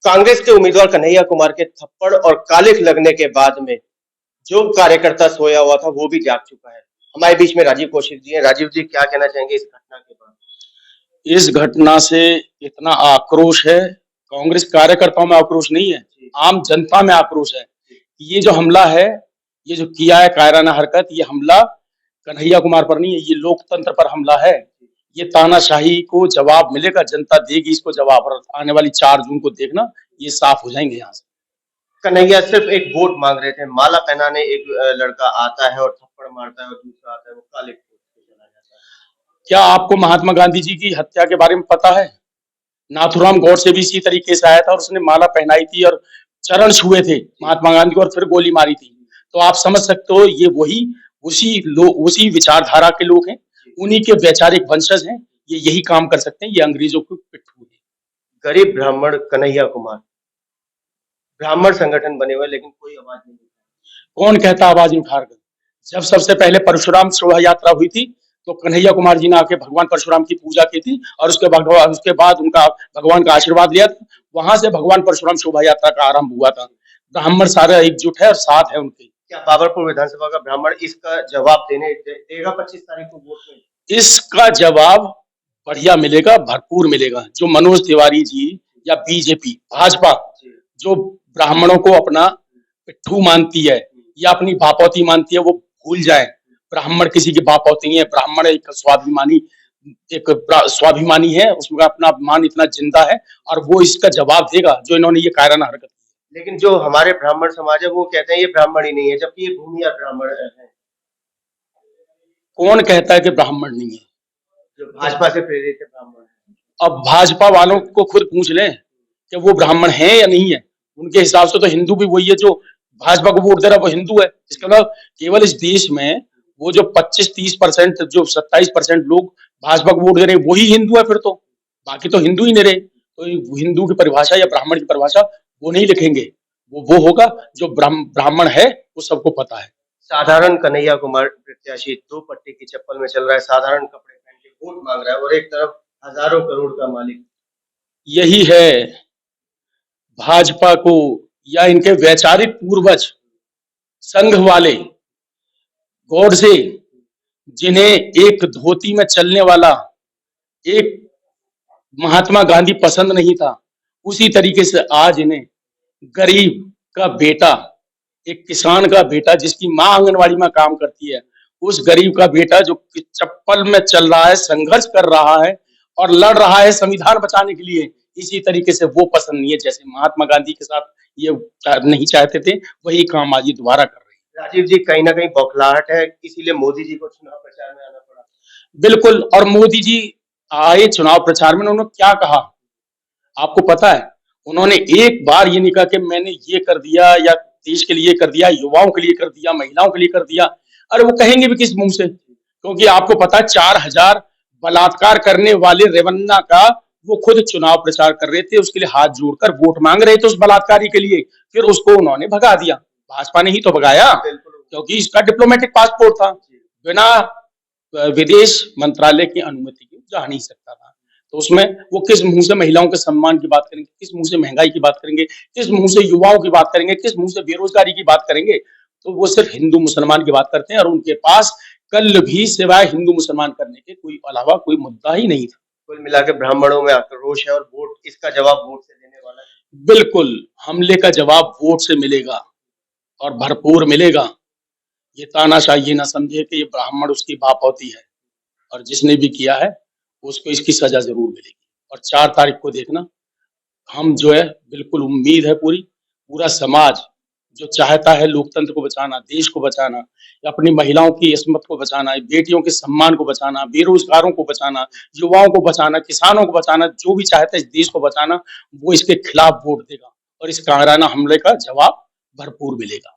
कांग्रेस के उम्मीदवार कन्हैया कुमार के थप्पड़ और कालिख लगने के बाद में जो कार्यकर्ता सोया हुआ था वो भी जाग चुका है। हमारे बीच में राजीव कौशिक जी हैं। राजीव जी, क्या कहना चाहेंगे इस घटना के बाद? इस घटना से इतना आक्रोश है, कांग्रेस कार्यकर्ताओं में आक्रोश नहीं है, आम जनता में आक्रोश है। ये जो हमला है, ये जो किया है कायराना हरकत, ये हमला कन्हैया कुमार पर नहीं है, ये लोकतंत्र पर हमला है। ये तानाशाही को जवाब मिलेगा, जनता देगी इसको जवाब। और आने वाली 4 जून को देखना, ये साफ हो जाएंगे यहाँ से। कन्हैया सिर्फ एक वोट मांग रहे थे। माला पहनाने एक लड़का आता है और थप्पड़ मारता है और दूसरा आता है वो कालिख से चला जाता है। क्या आपको महात्मा गांधी जी की हत्या के बारे में पता है? नाथूराम गौडसे भी इसी तरीके से आया था और उसने माला पहनाई थी और चरण छुए थे महात्मा गांधी को और फिर गोली मारी थी। तो आप समझ सकते हो, ये वही उसी विचारधारा के लोग हैं, उन्हीं के वैचारिक वंशज हैं। ये यही काम कर सकते हैं, ये अंग्रेजों को पिट्ठू है। गरीब ब्राह्मण कन्हैया कुमार ब्राह्मण संगठन बने हुए, लेकिन कोई आवाज नहीं उठाई। कौन कहता आवाज नहीं उठाकर? जब सबसे पहले परशुराम शोभा यात्रा हुई थी तो कन्हैया कुमार जी ने आके भगवान परशुराम की पूजा की थी और उसके बाद उनका भगवान का आशीर्वाद लिया था। वहां से भगवान परशुराम शोभा यात्रा का आरंभ हुआ था। ब्राह्मण सारे एकजुट है और साथ है उनके। क्या बाबरपुर विधानसभा का ब्राह्मण इसका जवाब देगा 25 तारीख को वोट में? इसका जवाब बढ़िया मिलेगा, भरपूर मिलेगा। जो मनोज तिवारी जी या बीजेपी भाजपा जो ब्राह्मणों को अपना पिट्ठू मानती है या अपनी बापौती मानती है, वो भूल जाए। ब्राह्मण किसी की बापौती है। ब्राह्मण एक स्वाभिमानी है, उसका अपना मान इतना जिंदा है और वो इसका जवाब देगा जो इन्होंने ये कायराना हरकत की। लेकिन जो हमारे ब्राह्मण समाज है वो कहते हैं ये ब्राह्मण ही नहीं है, जबकि ये भूमिया ब्राह्मण है। कौन कहता है कि ब्राह्मण नहीं है? जो भाजपा से प्रेरित है ब्राह्मण है। अब भाजपा वालों को खुद पूछ लें कि वो ब्राह्मण है या नहीं है। उनके हिसाब से तो हिंदू भी वही है जो भाजपा को वोट दे रहा है, वो हिंदू है। इसके मतलब केवल इस देश में वो जो 25-30% जो 27% लोग भाजपा को वोट दे रहे हैं वही हिंदू है। फिर तो बाकी तो हिंदू ही नहीं रहे। तो हिंदू की परिभाषा या ब्राह्मण की परिभाषा वो नहीं लिखेंगे। वो होगा जो ब्राह्मण है, वो सबको पता है। साधारण कन्हैया कुमार प्रत्याशी 2 पट्टी की चप्पल में चल रहा है, साधारण कपड़े पहन के वोट मांग रहा है और एक तरफ हजारों करोड़ का मालिक। यही है भाजपा को या इनके वैचारिक पूर्वज संघ वाले गॉडसे, जिन्हें एक धोती में चलने वाला एक महात्मा गांधी पसंद नहीं था, उसी तरीके से आज इन्हें गरीब का बेटा, एक किसान का बेटा जिसकी माँ आंगनवाड़ी में काम करती है, उस गरीब का बेटा जो चप्पल में चल रहा है, संघर्ष कर रहा है और लड़ रहा है संविधान बचाने के लिए, इसी तरीके से वो पसंद नहीं है। जैसे महात्मा गांधी के साथ ये नहीं चाहते थे, वही काम आज ये दोबारा कर रहे हैं। राजीव जी, कहीं ना कहीं बौखलाहट है, इसीलिए मोदी जी को चुनाव प्रचार में आना पड़ा। बिल्कुल। और मोदी जी आए चुनाव प्रचार में, उन्होंने क्या कहा आपको पता है? उन्होंने एक बार ये नहीं कहा कि मैंने ये कर दिया या देश के लिए कर दिया, युवाओं के लिए कर दिया, महिलाओं के लिए कर दिया। अरे वो कहेंगे भी किस मुंह से? क्योंकि आपको पता है 4000 बलात्कार करने वाले रेवन्ना का वो खुद चुनाव प्रचार कर रहे थे, उसके लिए हाथ जोड़कर वोट मांग रहे थे उस बलात्कारी के लिए। फिर उसको उन्होंने भगा दिया। भाजपा ने ही तो भगाया, क्योंकि इसका डिप्लोमेटिक पासपोर्ट था, बिना विदेश मंत्रालय की अनुमति के जा नहीं सकता था। तो उसमें वो किस मुंह से महिलाओं के सम्मान की बात करेंगे, किस मुंह से महंगाई की बात करेंगे, किस मुंह से युवाओं की बात करेंगे, किस मुंह से बेरोजगारी की बात करेंगे? तो वो सिर्फ हिंदू मुसलमान की बात करते हैं और उनके पास कल भी सिवाय हिंदू मुसलमान करने के कोई अलावा कोई मुद्दा ही नहीं था। कुल मिला के ब्राह्मणों में आक्रोश है और वोट, इसका जवाब वोट से देने वाला है। बिल्कुल, हमले का जवाब वोट से मिलेगा और भरपूर मिलेगा। ये तानाशाही ये ना समझे कि ये ब्राह्मण उसकी बापौती है, और जिसने भी किया है उसको इसकी सजा जरूर मिलेगी। और 4 तारीख को देखना, हम जो है बिल्कुल उम्मीद है पूरा समाज जो चाहता है लोकतंत्र को बचाना, देश को बचाना, अपनी महिलाओं की इस्मत को बचाना, बेटियों के सम्मान को बचाना, बेरोजगारों को बचाना, युवाओं को बचाना, किसानों को बचाना, जो भी चाहता है इस देश को बचाना, वो इसके खिलाफ वोट देगा और इस कायराना हमले का जवाब भरपूर मिलेगा।